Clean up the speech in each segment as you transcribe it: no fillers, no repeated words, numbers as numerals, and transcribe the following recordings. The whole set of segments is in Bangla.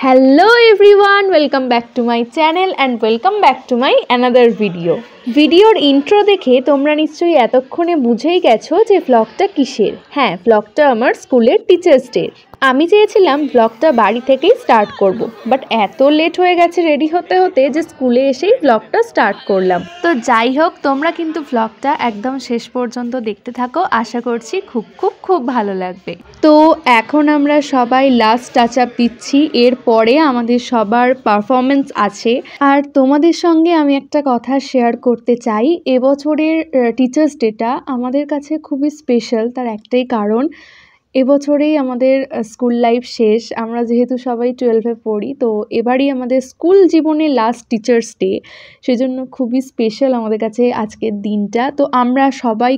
Hello everyone, welcome back to my channel and welcome back to my another video. ভিডিওর ইন্ট্রো দেখে তোমরা নিশ্চয়ই এতক্ষণে বুঝেই গেছো যে ব্লগটা কিসের। হ্যাঁ, ব্লগটা আমার স্কুলের টিচার্স ডে। আমি চেয়েছিলাম ব্লগটা বাড়ি থেকেই স্টার্ট করব, বাট এত লেট হয়ে গেছে রেডি হতে হতে যে স্কুলে এসেই ব্লগটা স্টার্ট করলাম। তো যাই হোক, তোমরা কিন্তু ব্লগটা একদম শেষ পর্যন্ত দেখতে থাকো, আশা করছি খুব ভালো লাগবে। তো এখন আমরা সবাই লাস্ট টাচ আপ দিচ্ছি, এরপরে আমাদের সবার পারফরমেন্স আছে। আর তোমাদের সঙ্গে আমি একটা কথা শেয়ার করতে চাই, এবছরের টিচার্স ডেটা আমাদের কাছে খুবই স্পেশাল। তার একটাই কারণ, এবছরেই আমাদের স্কুল লাইফ শেষ। আমরা যেহেতু সবাই 12-এ পড়ি, তো এবারই আমাদের স্কুল জীবনে লাস্ট টিচার্স ডে, সেজন্য খুবই স্পেশাল আমাদের কাছে আজকের দিনটা। তো আমরা সবাই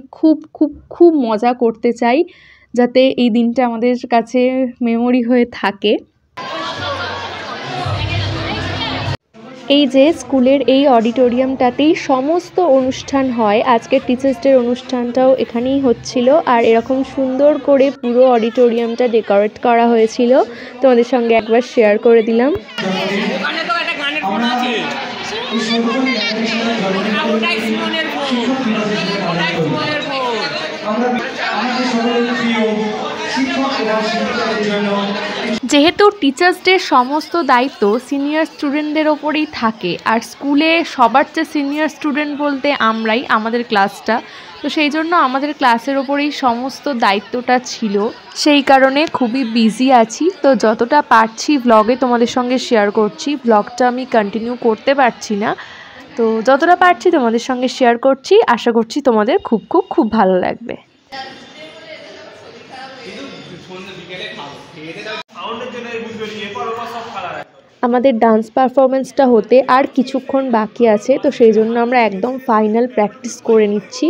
খুব মজা করতে চাই, যাতে এই দিনটা আমাদের কাছে মেমোরি হয়ে থাকে। এই যে স্কুলের এই অডিটোরিয়ামটাতেই সমস্ত অনুষ্ঠান হয়, আজকের টিচার্স ডের অনুষ্ঠানটাও এখানেই হচ্ছিল। আর এরকম সুন্দর করে পুরো অডিটোরিয়ামটা ডেকোরেট করা হয়েছিল, তোমাদের সঙ্গে একবার শেয়ার করে দিলাম। যেহেতু টিচার্স ডের সমস্ত দায়িত্ব সিনিয়র স্টুডেন্টদের ওপরেই থাকে, আর স্কুলে সবার চেয়ে সিনিয়র স্টুডেন্ট বলতে আমরাই, আমাদের ক্লাসটা, তো সেই জন্য আমাদের ক্লাসের ওপরেই সমস্ত দায়িত্বটা ছিল। সেই কারণে খুবই বিজি আছি। তো যতটা পারছি ব্লগে তোমাদের সঙ্গে শেয়ার করছি। ব্লগটা আমি কন্টিনিউ করতে পারছি না, তো যতটা পারছি তোমাদের সঙ্গে শেয়ার করছি। আশা করছি তোমাদের খুব ভালো লাগবে। আমাদের ডান্স পারফরমেন্সটা হতে আর কিছুক্ষণ বাকি আছে, তো সেই জন্য আমরা একদম ফাইনাল প্র্যাকটিস করে নিচ্ছি।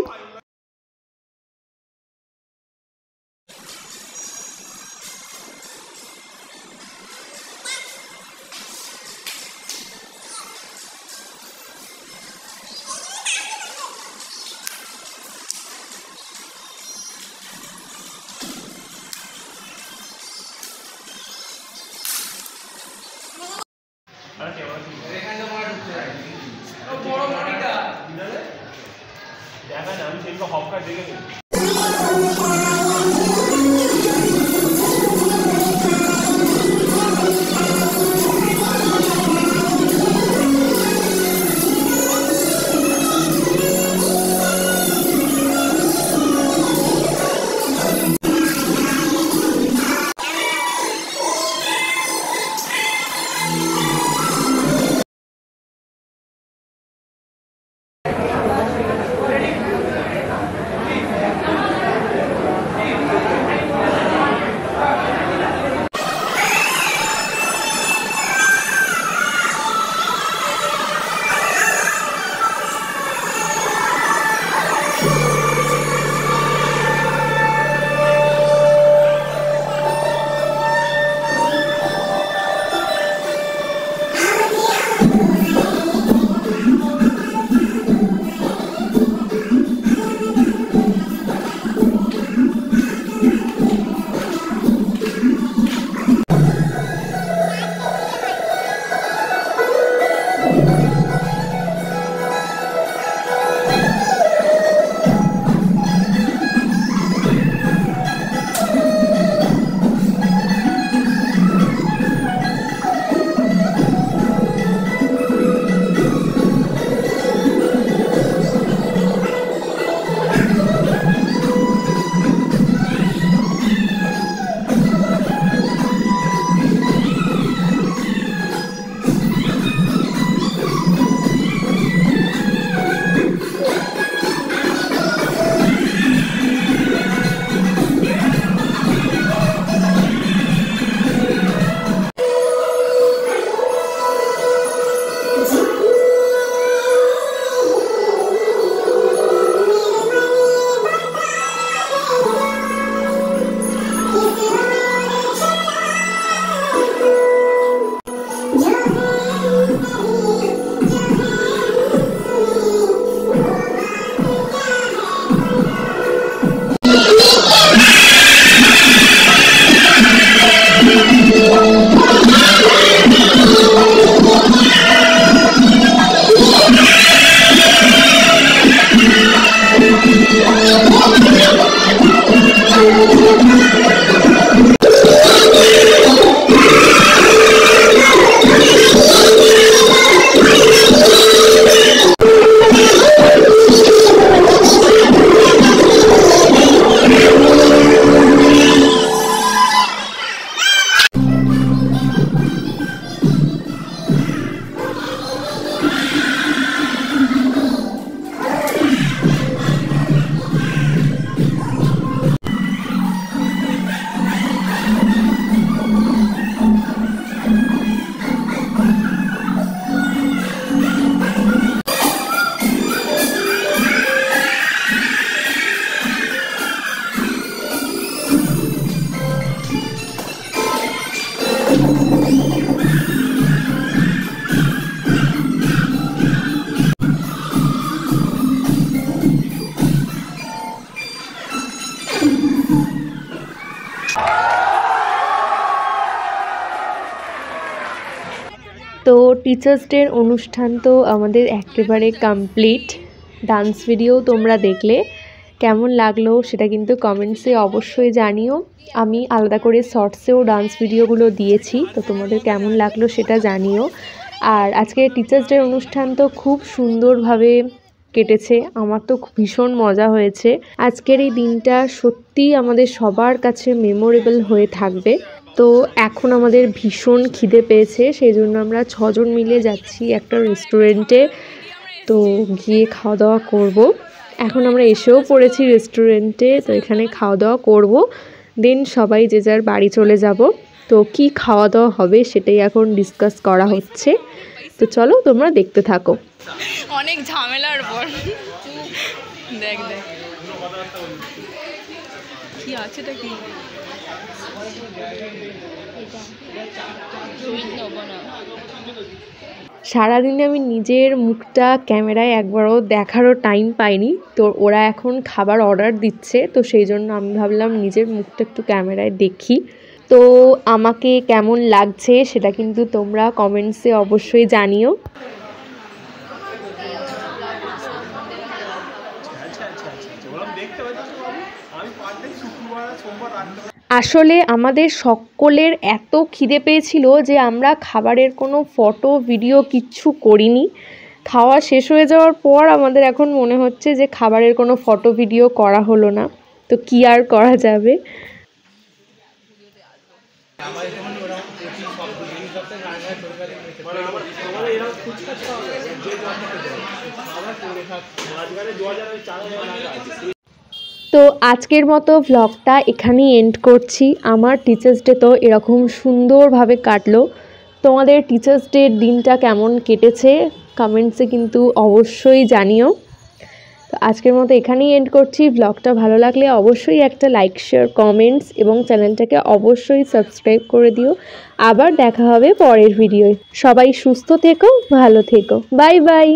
তো টিচার্স ডের অনুষ্ঠান তো আমাদের একেবারে কমপ্লিট। ডান্স ভিডিও তোমরা দেখলে, কেমন লাগলো সেটা কিন্তু কমেন্টসে অবশ্যই জানিও। আমি আলাদা করে শর্টসেও ডান্স ভিডিওগুলো দিয়েছি, তো তোমাদের কেমন লাগলো সেটা জানিও। আর আজকে টিচার্স ডের অনুষ্ঠান তো খুব সুন্দরভাবে কেটেছে, আমার তো ভীষণ মজা হয়েছে। আজকের এই দিনটা সত্যিই আমাদের সবার কাছে মেমোরেবল হয়ে থাকবে। তো এখন আমাদের ভীষণ খিদে পেয়েছে, সেই জন্য আমরা 6 জন মিলে যাচ্ছি একটা রেস্টুরেন্টে, তো গিয়ে খাওয়া দাওয়া করব। এখন আমরা এসেও পড়েছি রেস্টুরেন্টে, তো এখানে খাওয়া দাওয়া করব, দেন সবাই যে যার বাড়ি চলে যাব। তো কি খাওয়া দাওয়া হবে সেটাই এখন ডিসকাস করা হচ্ছে, তো চলো তোমরা দেখতে থাকো। অনেক ঝামেলার পর দেখ দেখ কি আছে, এটা কি সারাদিনে আমি নিজের মুখটা ক্যামেরায় একবারও দেখারও টাইম পাইনি, তো ওরা এখন খাবার অর্ডার দিচ্ছে, তো সেই জন্য আমি ভাবলাম নিজের মুখটা একটু ক্যামেরায় দেখি। তো আমাকে কেমন লাগছে সেটা কিন্তু তোমরা কমেন্টসে অবশ্যই জানিও। আসলে আমাদের সকলের এত খিদে পেয়েছিল যে আমরা খাবারের কোনো ফটো ভিডিও কিচ্ছু করিনি। খাওয়া শেষ হয়ে যাওয়ার পর আমাদের এখন মনে হচ্ছে যে খাবারের কোনো ফটো ভিডিও করা হলো না, তো কি আর করা যাবে। তো আজকের মতো ভ্লগটা এখানেই এন্ড করছি। আমার টিচার্স ডে তো এরকম সুন্দরভাবে কাটলো। তোমাদের টিচার্স ডের দিনটা কেমন কেটেছে কমেন্টসে কিন্তু অবশ্যই জানিও। তো আজকের মতো এখানেই এন্ড করছি। ভ্লগটা ভালো লাগলে অবশ্যই একটা লাইক, শেয়ার, কমেন্টস এবং চ্যানেলটাকে অবশ্যই সাবস্ক্রাইব করে দিও। আবার দেখা হবে পরের ভিডিওয়। সবাই সুস্থ থেকো, ভালো থেকো, বাই বাই।